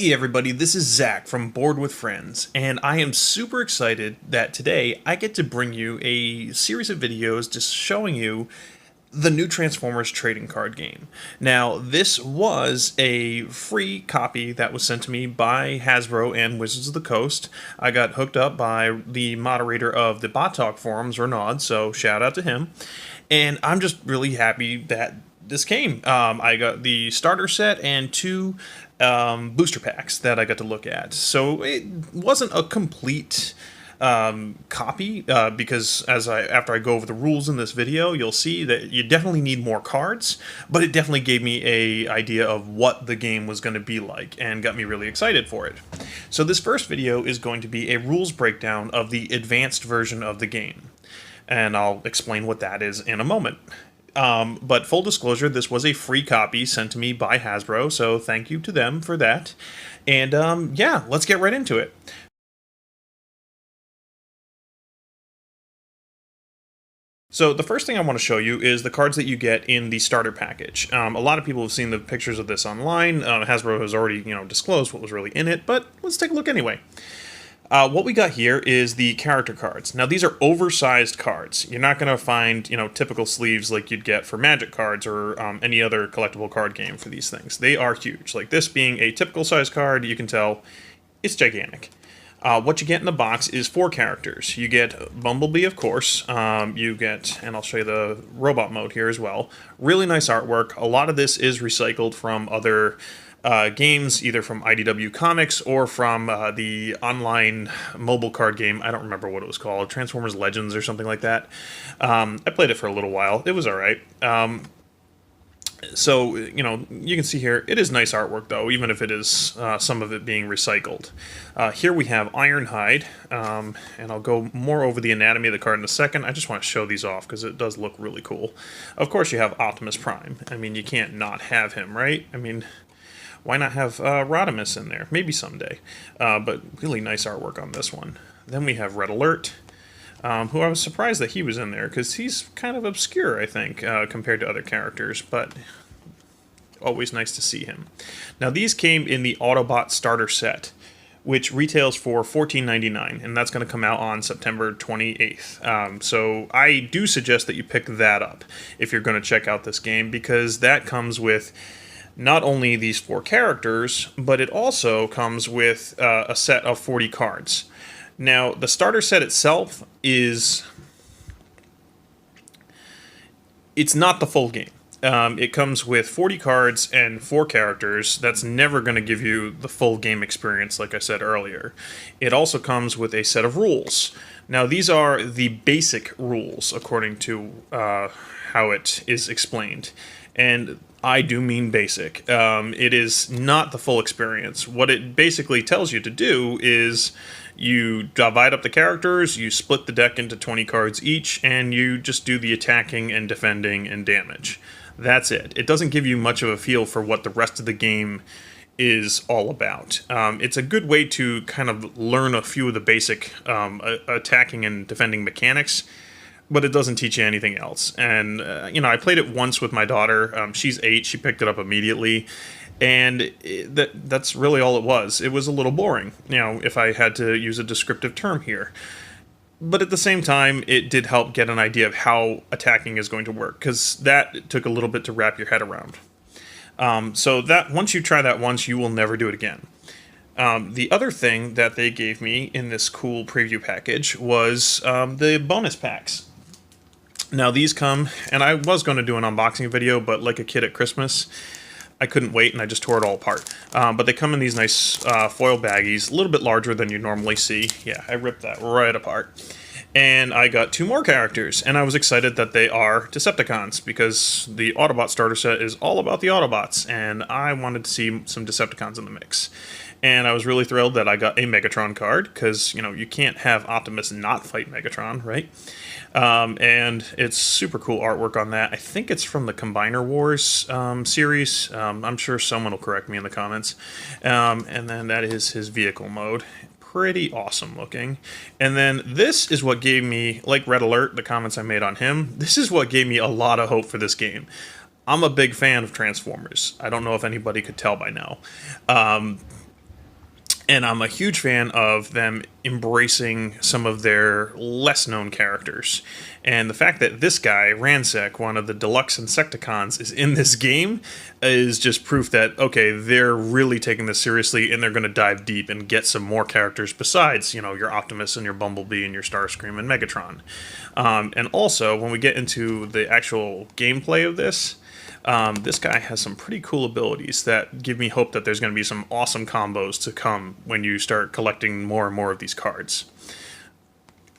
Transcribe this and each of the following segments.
Hey everybody, this is Zach from Board with Friends, and I am super excited that today I get to bring you a series of videos just showing you the new Transformers trading card game. Now, this was a free copy that was sent to me by Hasbro and Wizards of the Coast. I got hooked up by the moderator of the Bot Talk forums, Renaud, so shout out to him. And I'm just really happy that this came. I got the starter set and two booster packs that I got to look at. So it wasn't a complete copy because after I go over the rules in this video, you'll see that you definitely need more cards, but it definitely gave me a idea of what the game was going to be like and got me really excited for it. So this first video is going to be a rules breakdown of the advanced version of the game, and I'll explain what that is in a moment. But full disclosure, this was a free copy sent to me by Hasbro, so thank you to them for that. And yeah, let's get right into it. So the first thing I want to show you is the cards that you get in the starter package. A lot of people have seen the pictures of this online. Hasbro has already, disclosed what was really in it, but let's take a look anyway. What we got here is the character cards. Now, these are oversized cards. You're not going to find, typical sleeves like you'd get for Magic cards or any other collectible card game for these things. They are huge. Like this being a typical size card, you can tell it's gigantic. What you get in the box is 4 characters. You get Bumblebee, of course. You get, and I'll show you the robot mode here as well. Really nice artwork. A lot of this is recycled from other games, either from IDW Comics or from the online mobile card game. I don't remember what it was called, Transformers Legends or something like that. I played it for a little while. It was alright. So, you can see here, it is nice artwork though, even if it is some of it being recycled. Here we have Ironhide, and I'll go more over the anatomy of the card in a second. I just want to show these off because it does look really cool. Of course you have Optimus Prime. I mean, you can't not have him, right? I mean, why not have Rodimus in there? Maybe someday. But really nice artwork on this one. Then we have Red Alert, who I was surprised that he was in there, because he's kind of obscure, I think, compared to other characters, but always nice to see him. Now, these came in the Autobot starter set, which retails for $14.99, and that's going to come out on September 28th. So I do suggest that you pick that up if you're going to check out this game, because that comes with not only these 4 characters, but it also comes with a set of 40 cards. Now, the starter set itself it's not the full game. It comes with 40 cards and 4 characters. That's never going to give you the full game experience, like I said earlier. It also comes with a set of rules. Now, these are the basic rules, according to how it is explained. And I do mean basic. It is not the full experience. What it basically tells you to do is you divide up the characters, you split the deck into 20 cards each, and you just do the attacking and defending and damage. That's it. It doesn't give you much of a feel for what the rest of the game is all about. It's a good way to kind of learn a few of the basic attacking and defending mechanics, but it doesn't teach you anything else. And, I played it once with my daughter. She's 8. She picked it up immediately. And that's really all it was. It was a little boring, if I had to use a descriptive term here. But at the same time, it did help get an idea of how attacking is going to work, because that took a little bit to wrap your head around. So that once you try that once, you will never do it again. The other thing that they gave me in this cool preview package was the bonus packs. Now these come, and I was going to do an unboxing video, but like a kid at Christmas, I couldn't wait and I just tore it all apart. But they come in these nice foil baggies, a little bit larger than you normally see. Yeah, I ripped that right apart. And I got 2 more characters, and I was excited that they are Decepticons, because the Autobot starter set is all about the Autobots, and I wanted to see some Decepticons in the mix. And I was really thrilled that I got a Megatron card, because, you can't have Optimus not fight Megatron, right? And it's super cool artwork on that. I think it's from the Combiner Wars series. I'm sure someone will correct me in the comments. And then that is his vehicle mode. Pretty awesome looking. And then this is what gave me, like Red Alert, the comments I made on him, this is what gave me a lot of hope for this game. I'm a big fan of Transformers. I don't know if anybody could tell by now. And I'm a huge fan of them embracing some of their less known characters. And the fact that this guy, Ransec, one of the deluxe Insecticons, is in this game is just proof that, okay, they're really taking this seriously and they're going to dive deep and get some more characters besides, your Optimus and your Bumblebee and your Starscream and Megatron. And also, when we get into the actual gameplay of this, this guy has some pretty cool abilities that give me hope that there's going to be some awesome combos to come when you start collecting more and more of these cards.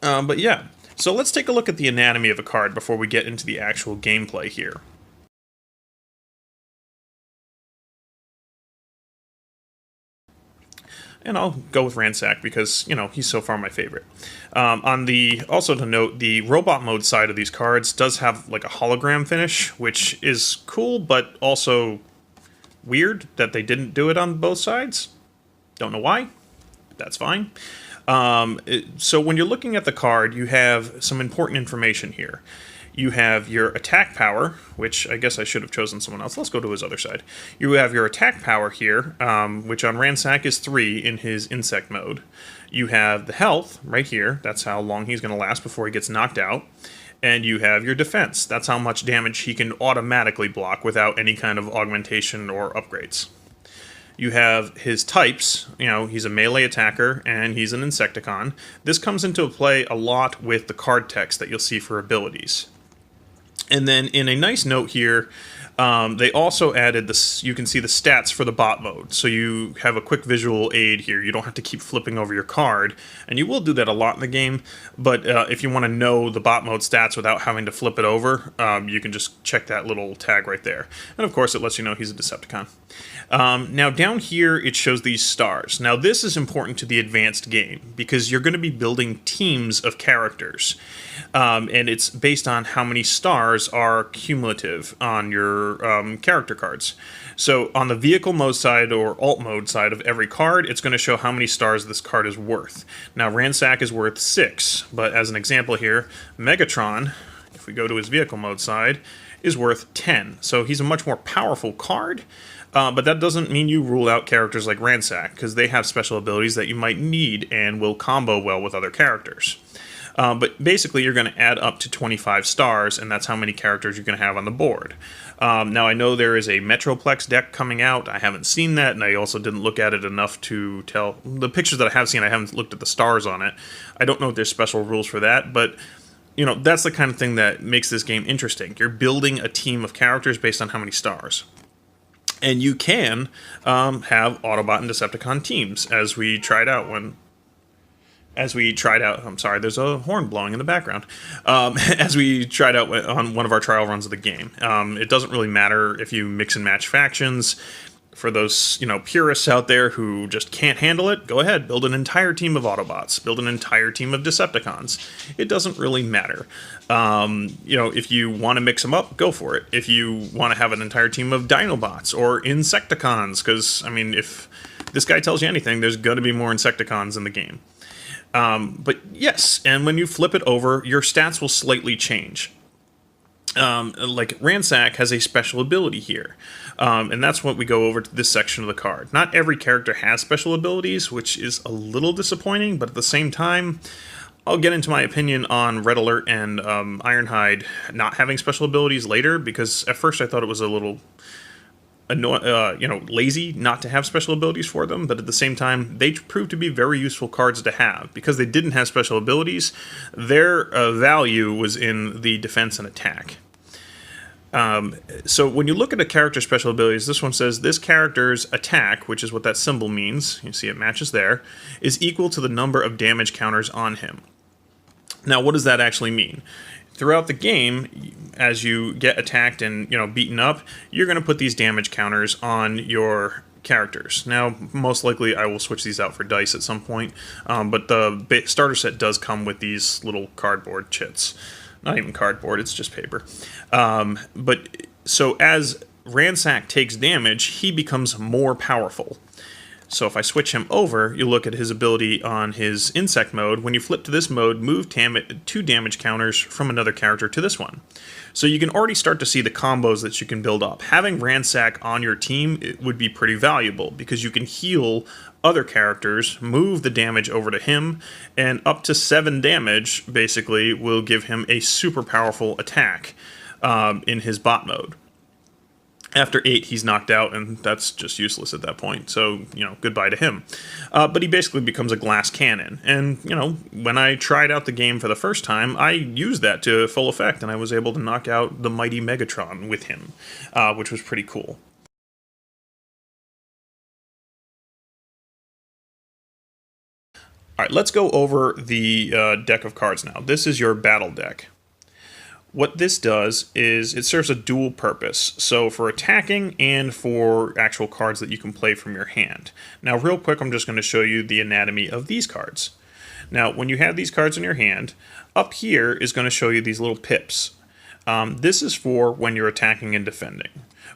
But yeah, so let's take a look at the anatomy of a card before we get into the actual gameplay here. And I'll go with Ransack because, he's so far my favorite. Also to note, the robot mode side of these cards does have like a hologram finish, which is cool, but also weird that they didn't do it on both sides. Don't know why. That's fine. So when you're looking at the card, you have some important information here. You have your attack power, which I guess I should have chosen someone else. Let's go to his other side. You have your attack power here, which on Ransack is 3 in his insect mode. You have the health right here. That's how long he's going to last before he gets knocked out. And you have your defense. That's how much damage he can automatically block without any kind of augmentation or upgrades. You have his types, he's a melee attacker and he's an Insecticon. This comes into play a lot with the card text that you'll see for abilities. And then in a nice note here, they also added this. You can see the stats for the bot mode. So you have a quick visual aid here. You don't have to keep flipping over your card. And you will do that a lot in the game. But if you want to know the bot mode stats without having to flip it over, you can just check that little tag right there. And of course, it lets you know he's a Decepticon. Now down here, it shows these stars. Now this is important to the advanced game because you're going to be building teams of characters. And it's based on how many stars are cumulative on your character cards. So on the vehicle mode side or alt mode side of every card, it's going to show how many stars this card is worth. Now Ransack is worth 6, but as an example here, Megatron, if we go to his vehicle mode side, is worth 10. So he's a much more powerful card. But that doesn't mean you rule out characters like Ransack, because they have special abilities that you might need and will combo well with other characters. But basically, you're going to add up to 25 stars, and that's how many characters you're going to have on the board. Now, I know there is a Metroplex deck coming out. I haven't seen that, and I also didn't look at it enough to tell. The pictures that I have seen, I haven't looked at the stars on it. I don't know if there's special rules for that, but that's the kind of thing that makes this game interesting. You're building a team of characters based on how many stars. And you can have Autobot and Decepticon teams, as we tried out I'm sorry, there's a horn blowing in the background. As we tried out on one of our trial runs of the game. It doesn't really matter if you mix and match factions. For those, purists out there who just can't handle it, go ahead, build an entire team of Autobots, build an entire team of Decepticons. It doesn't really matter. If you want to mix them up, go for it. If you want to have an entire team of Dinobots or Insecticons, because, if this guy tells you anything, there's going to be more Insecticons in the game. But yes, and when you flip it over, your stats will slightly change. Like Ransack has a special ability here. And that's what we go over to this section of the card. Not every character has special abilities, which is a little disappointing, but at the same time, I'll get into my opinion on Red Alert and Ironhide not having special abilities later, because at first I thought it was a little lazy not to have special abilities for them, but at the same time, they proved to be very useful cards to have. Because they didn't have special abilities, their value was in the defense and attack. So when you look at a character's special abilities, this one says this character's attack, which is what that symbol means, you see it matches there, is equal to the number of damage counters on him. Now, what does that actually mean? Throughout the game, as you get attacked and beaten up, you're going to put these damage counters on your characters. Now, most likely I will switch these out for dice at some point, but the starter set does come with these little cardboard chits. Not even cardboard, it's just paper. But so as Ransack takes damage, he becomes more powerful. So if I switch him over, you look at his ability on his insect mode. When you flip to this mode, move 2 damage counters from another character to this one. So you can already start to see the combos that you can build up. Having Ransack on your team, it would be pretty valuable because you can heal other characters, move the damage over to him, and up to 7 damage basically will give him a super powerful attack in his bot mode. After 8, he's knocked out, and that's just useless at that point. So, goodbye to him. But he basically becomes a glass cannon. And, when I tried out the game for the first time, I used that to full effect, and I was able to knock out the mighty Megatron with him, which was pretty cool. All right, let's go over the deck of cards now. This is your battle deck. What this does is it serves a dual purpose, so for attacking and for actual cards that you can play from your hand. Now real quick, I'm just going to show you the anatomy of these cards. Now when you have these cards in your hand, up here is going to show you these little pips. This is for when you're attacking and defending.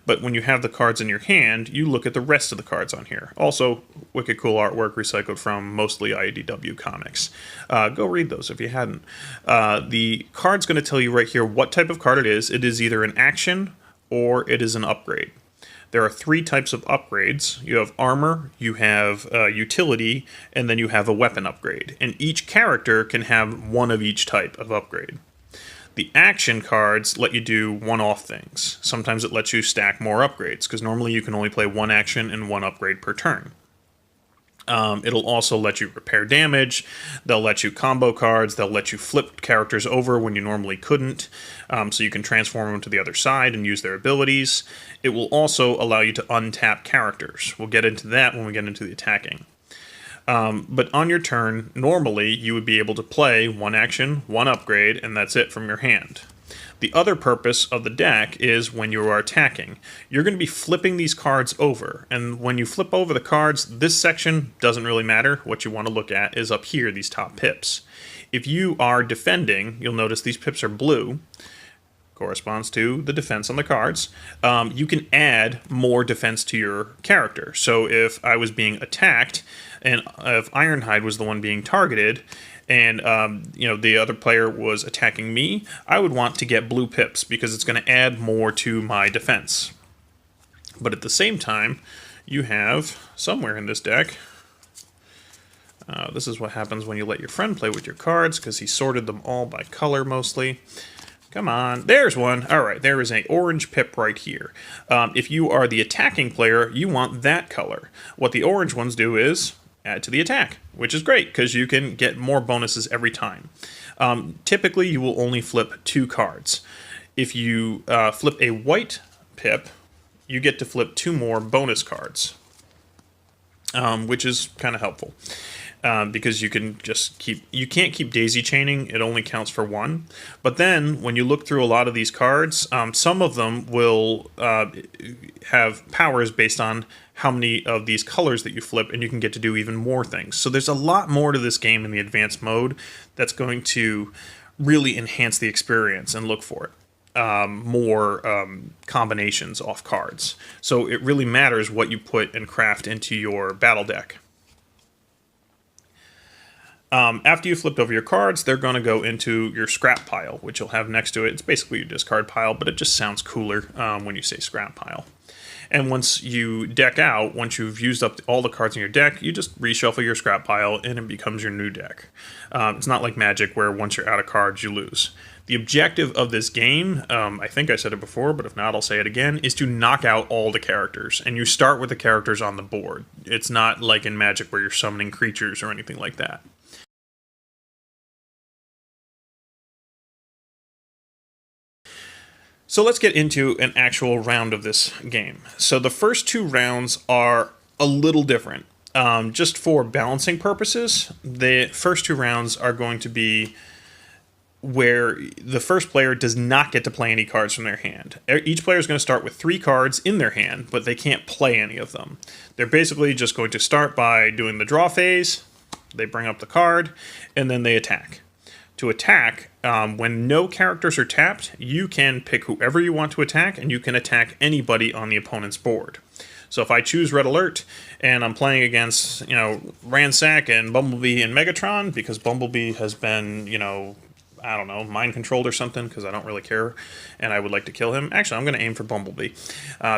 But when you have the cards in your hand, you look at the rest of the cards on here. Also, wicked cool artwork recycled from mostly IDW comics. Go read those if you hadn't. The card's going to tell you right here what type of card it is. It is either an action or it is an upgrade. There are 3 types of upgrades. You have armor, you have utility, and then you have a weapon upgrade. And each character can have one of each type of upgrade. The action cards let you do one-off things. Sometimes it lets you stack more upgrades, because normally you can only play 1 action and 1 upgrade per turn. It'll also let you repair damage, they'll let you combo cards, they'll let you flip characters over when you normally couldn't, so you can transform them to the other side and use their abilities. It will also allow you to untap characters. We'll get into that when we get into the attacking. But on your turn, normally you would be able to play 1 action, 1 upgrade, and that's it from your hand. The other purpose of the deck is when you are attacking. You're going to be flipping these cards over, and when you flip over the cards, this section doesn't really matter. What you want to look at is up here, these top pips. If you are defending, you'll notice these pips are blue. Corresponds to the defense on the cards. You can add more defense to your character. So if I was being attacked, and if Ironhide was the one being targeted, and the other player was attacking me, I would want to get blue pips because it's going to add more to my defense. But at the same time, you have somewhere in this deck. This is what happens when you let your friend play with your cards, because he sorted them all by color mostly. Come on, there's one. All right, there is an orange pip right here. If you are the attacking player, you want that color. What the orange ones do is add to the attack, which is great because you can get more bonuses every time. Typically, you will only flip 2 cards. If you flip a white pip, you get to flip 2 more bonus cards, which is kind of helpful. Because you can just you can't keep daisy chaining, it only counts for 1. But then, when you look through a lot of these cards, some of them will have powers based on how many of these colors that you flip, and you can get to do even more things. So there's a lot more to this game in the advanced mode that's going to really enhance the experience and look for it. More combinations off cards. So it really matters what you put and craft into your battle deck. After you flipped over your cards, they're going to go into your scrap pile, which you'll have next to it. It's basically your discard pile, but it just sounds cooler when you say scrap pile. And once you deck out, once you've used up all the cards in your deck, you just reshuffle your scrap pile and it becomes your new deck. It's not like Magic where once you're out of cards, you lose. The objective of this game, I think I said it before, but if not, I'll say it again, is to knock out all the characters. And you start with the characters on the board. It's not like in Magic where you're summoning creatures or anything like that. So let's get into an actual round of this game. So the first 2 rounds are a little different. Just for balancing purposes, the first 2 rounds are going to be where the first player does not get to play any cards from their hand. Each player is going to start with 3 cards in their hand, but they can't play any of them. They're basically just going to start by doing the draw phase, they bring up the card, and then they attack. To attack, when no characters are tapped, you can pick whoever you want to attack, and you can attack anybody on the opponent's board. So if I choose Red Alert and I'm playing against, Ransack and Bumblebee and Megatron, because Bumblebee has been, I don't know, mind controlled or something, because I don't really care, and I would like to kill him. Actually, I'm going to aim for Bumblebee,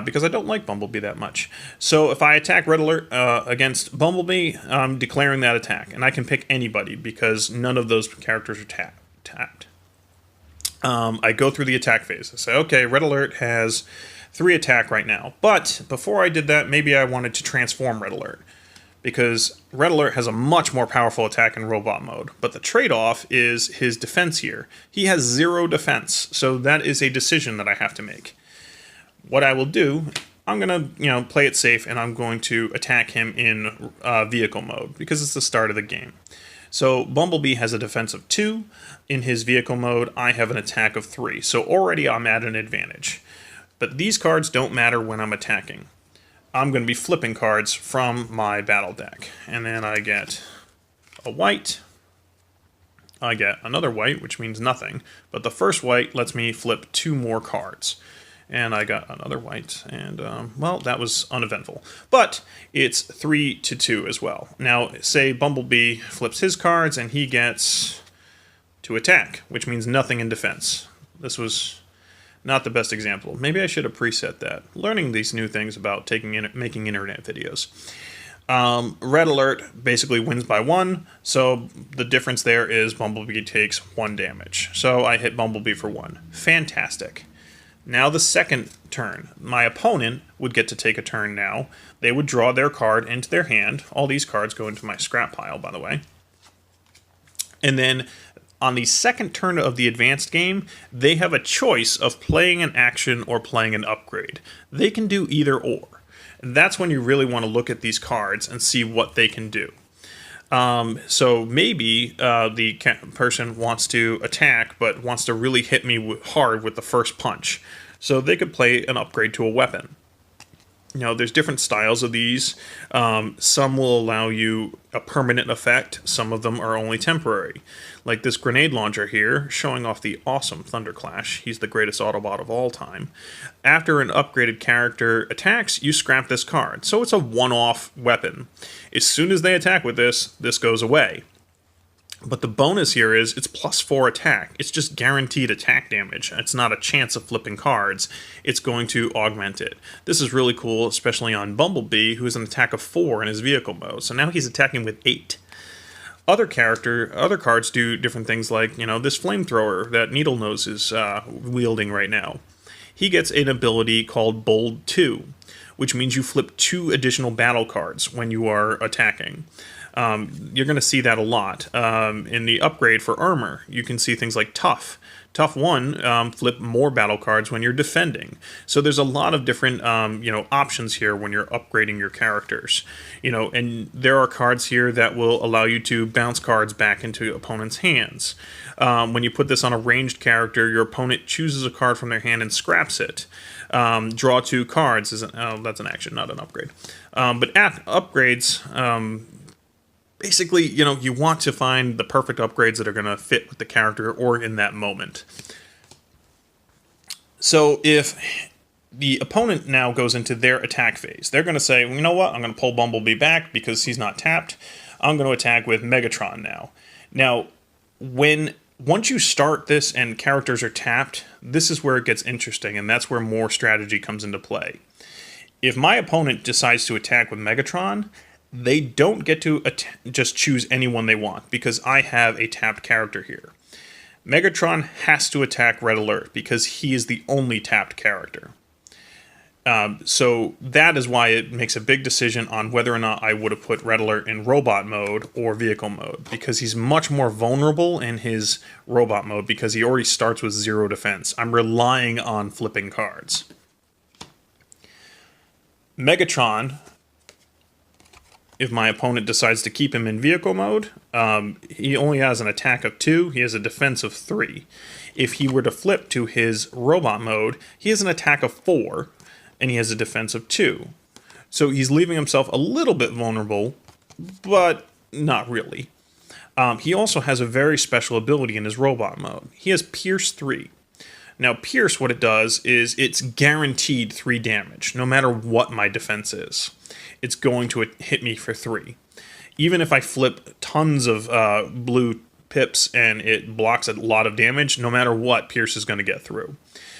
because I don't like Bumblebee that much. So if I attack Red Alert against Bumblebee, I'm declaring that attack, and I can pick anybody, because none of those characters are tapped. I go through the attack phase. I say, okay, Red Alert has 3 attack right now, but before I did that, maybe I wanted to transform Red Alert, because Red Alert has a much more powerful attack in robot mode, but the trade-off is his defense here. He has 0 defense, so that is a decision that I have to make. What I will do, I'm going to, play it safe, and I'm going to attack him in vehicle mode, because it's the start of the game. So Bumblebee has a defense of 2. In his vehicle mode, I have an attack of 3. So already I'm at an advantage. But these cards don't matter when I'm attacking. I'm going to be flipping cards from my battle deck. And then I get a white. I get another white, which means nothing. But the first white lets me flip 2 more cards. And I got another white, and, well, that was uneventful. But it's 3-2 as well. Now, say Bumblebee flips his cards, and he gets to attack, which means nothing in defense. This was not the best example. Maybe I should have preset that. Learning these new things about making internet videos. Red Alert basically wins by 1, so the difference there is Bumblebee takes 1 damage. So I hit Bumblebee for 1. Fantastic. Now the second turn. My opponent would get to take a turn now. They would draw their card into their hand. All these cards go into my scrap pile, by the way. And then on the second turn of the advanced game, they have a choice of playing an action or playing an upgrade. They can do either or. And that's when you really want to look at these cards and see what they can do. So maybe the person wants to attack, but wants to really hit me hard with the first punch. So they could play an upgrade to a weapon. There's different styles of these. Some will allow you a permanent effect. Some of them are only temporary. Like this grenade launcher here, showing off the awesome Thunderclash. He's the greatest Autobot of all time. After an upgraded character attacks, you scrap this card. So it's a one-off weapon. As soon as they attack with this goes away. But the bonus here is it's +4 attack. It's just guaranteed attack damage. It's not a chance of flipping cards. It's going to augment it. This is really cool, especially on Bumblebee, who has an attack of 4 in his vehicle mode. So now he's attacking with 8. Other cards do different things like, this flamethrower that Needlenose is wielding right now. He gets an ability called Bold 2, which means you flip 2 additional battle cards when you are attacking. You're going to see that a lot. In the upgrade for armor, you can see things like Tough. Tough 1, flip more battle cards when you're defending. So there's a lot of different, options here when you're upgrading your characters. And there are cards here that will allow you to bounce cards back into opponents' hands. When you put this on a ranged character, your opponent chooses a card from their hand and scraps it. Draw 2 cards that's an action, not an upgrade. But upgrades, basically, you want to find the perfect upgrades that are going to fit with the character or in that moment. So if the opponent now goes into their attack phase, they're going to say, you know what, I'm going to pull Bumblebee back because he's not tapped. I'm going to attack with Megatron now. Now, once you start this and characters are tapped, this is where it gets interesting, and that's where more strategy comes into play. If my opponent decides to attack with Megatron, they don't get to just choose anyone they want, because I have a tapped character here. Megatron has to attack Red Alert, because he is the only tapped character. So that is why it makes a big decision on whether or not I would have put Red Alert in robot mode or vehicle mode, because he's much more vulnerable in his robot mode, because he already starts with 0 defense. I'm relying on flipping cards. Megatron, if my opponent decides to keep him in vehicle mode, he only has an attack of 2, he has a defense of 3. If he were to flip to his robot mode, he has an attack of 4, and he has a defense of 2. So he's leaving himself a little bit vulnerable, but not really. He also has a very special ability in his robot mode. He has Pierce 3. Now, Pierce, what it does is it's guaranteed 3 damage, no matter what my defense is. It's going to hit me for 3. Even if I flip tons of blue pips and it blocks a lot of damage, no matter what, Pierce is going to get through.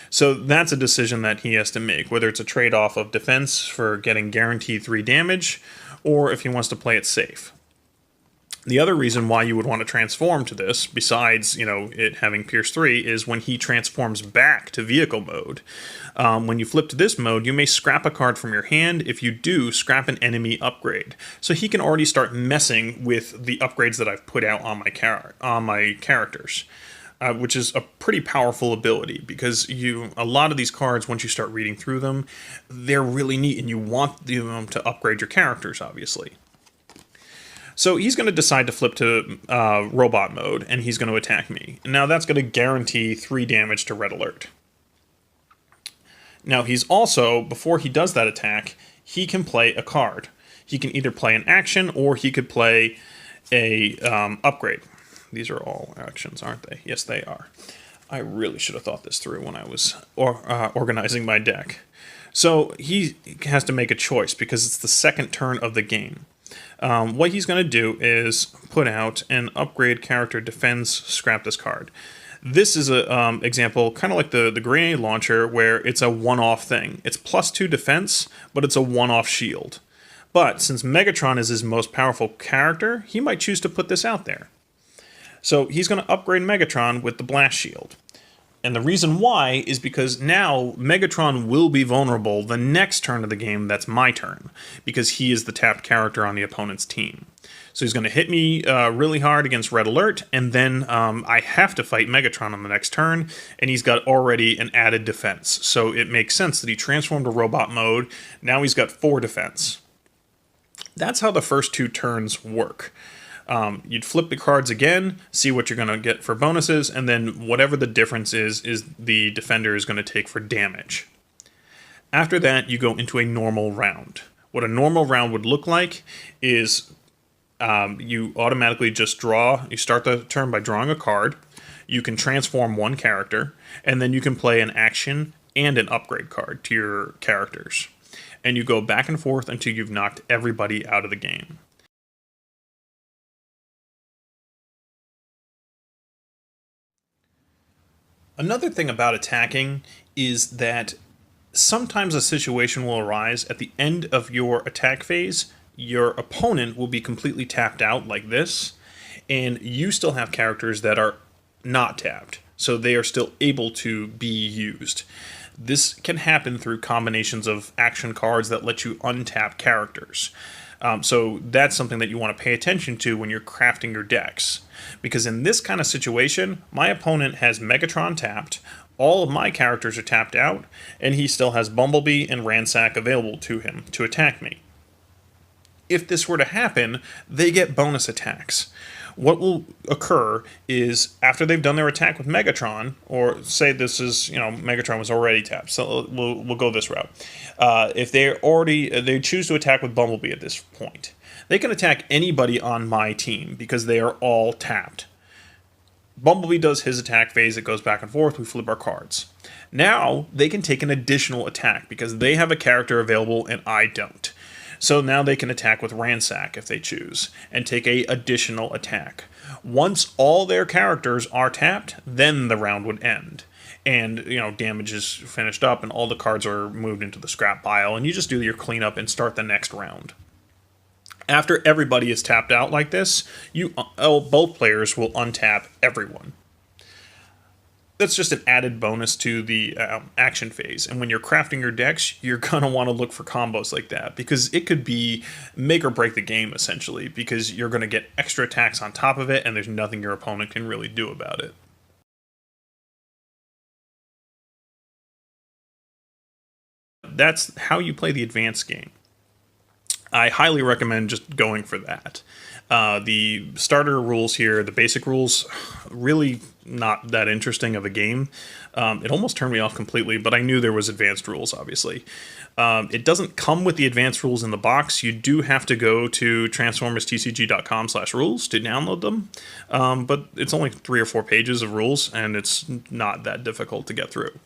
So that's a decision that he has to make, whether it's a trade-off of defense for getting guaranteed 3 damage, or if he wants to play it safe. The other reason why you would want to transform to this, besides, it having Pierce 3, is when he transforms back to vehicle mode. When you flip to this mode, you may scrap a card from your hand. If you do, scrap an enemy upgrade. So he can already start messing with the upgrades that I've put out on my characters. Which is a pretty powerful ability, because a lot of these cards, once you start reading through them, they're really neat, and you want them to upgrade your characters, obviously. So he's going to decide to flip to robot mode, and he's going to attack me. Now that's going to guarantee 3 damage to Red Alert. Now he's also, before he does that attack, he can play a card. He can either play an action, or he could play a upgrade. These are all actions, aren't they? Yes, they are. I really should have thought this through when I was organizing my deck. So he has to make a choice, because it's the second turn of the game. What he's going to do is put out an upgrade character defends, scrap this card. This is an example, kind of like the grenade launcher, where it's a one-off thing. It's +2 defense, but it's a one-off shield. But since Megatron is his most powerful character, he might choose to put this out there. So he's going to upgrade Megatron with the blast shield. And the reason why is because now Megatron will be vulnerable the next turn of the game that's my turn, because he is the tapped character on the opponent's team. So he's going to hit me really hard against Red Alert, and then I have to fight Megatron on the next turn, and he's got already an added defense. So it makes sense that he transformed to robot mode. Now he's got 4 defense. That's how the first 2 turns work. You'd flip the cards again, see what you're going to get for bonuses, and then whatever the difference is the defender is going to take for damage. After that, you go into a normal round. What a normal round would look like is you automatically just you start the turn by drawing a card, you can transform one character, and then you can play an action and an upgrade card to your characters. And you go back and forth until you've knocked everybody out of the game. Another thing about attacking is that sometimes a situation will arise at the end of your attack phase. Your opponent will be completely tapped out like this, and you still have characters that are not tapped, so they are still able to be used. This can happen through combinations of action cards that let you untap characters. So that's something that you want to pay attention to when you're crafting your decks. Because in this kind of situation, my opponent has Megatron tapped, all of my characters are tapped out, and he still has Bumblebee and Ransack available to him to attack me. If this were to happen, they get bonus attacks. What will occur is, after they've done their attack with Megatron, or say this is, Megatron was already tapped, so we'll go this route. If they choose to attack with Bumblebee at this point, they can attack anybody on my team because they are all tapped. Bumblebee does his attack phase, it goes back and forth, we flip our cards. Now, they can take an additional attack because they have a character available and I don't. So now they can attack with Ransack if they choose, and take a additional attack. Once all their characters are tapped, then the round would end. And, damage is finished up, and all the cards are moved into the scrap pile, and you just do your cleanup and start the next round. After everybody is tapped out like this, both players will untap everyone. That's just an added bonus to the action phase. And when you're crafting your decks, you're going to want to look for combos like that, because it could be make or break the game, essentially, because you're going to get extra attacks on top of it, and there's nothing your opponent can really do about it. That's how you play the advanced game. I highly recommend just going for that. The starter rules here, the basic rules, really not that interesting of a game. It almost turned me off completely, but I knew there was advanced rules, obviously. It doesn't come with the advanced rules in the box. You do have to go to transformerstcg.com/rules to download them, but it's only 3 or 4 pages of rules, and it's not that difficult to get through.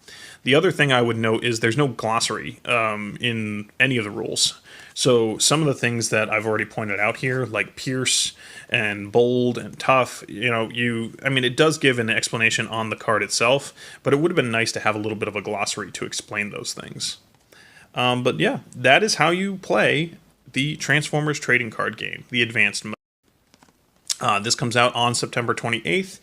The other thing I would note is there's no glossary in any of the rules. So some of the things that I've already pointed out here, like pierce and bold and tough, I mean, it does give an explanation on the card itself, but it would have been nice to have a little bit of a glossary to explain those things. But yeah, that is how you play the Transformers trading card game, the advanced mode. This comes out on September 28th.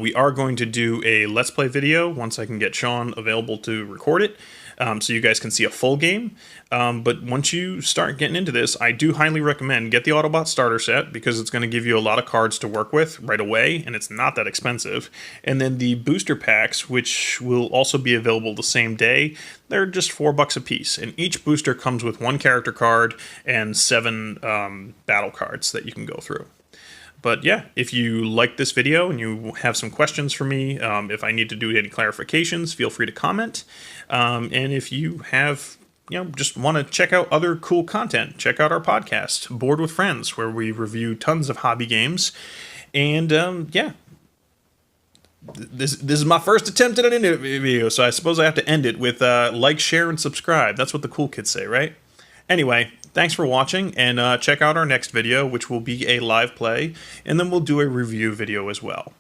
We are going to do a Let's Play video once I can get Sean available to record it, so you guys can see a full game. But once you start getting into this, I do highly recommend get the Autobot starter set, because it's going to give you a lot of cards to work with right away, and it's not that expensive. And then the booster packs, which will also be available the same day, they're just $4 a piece. And each booster comes with 1 character card and 7 battle cards that you can go through. But yeah, if you like this video and you have some questions for me, if I need to do any clarifications, feel free to comment. And if you have, just want to check out other cool content, check out our podcast, Board with Friends, where we review tons of hobby games. And yeah, this is my first attempt at an interview video, so I suppose I have to end it with like, share, and subscribe. That's what the cool kids say, right? Anyway, thanks for watching, and check out our next video, which will be a live play, and then we'll do a review video as well.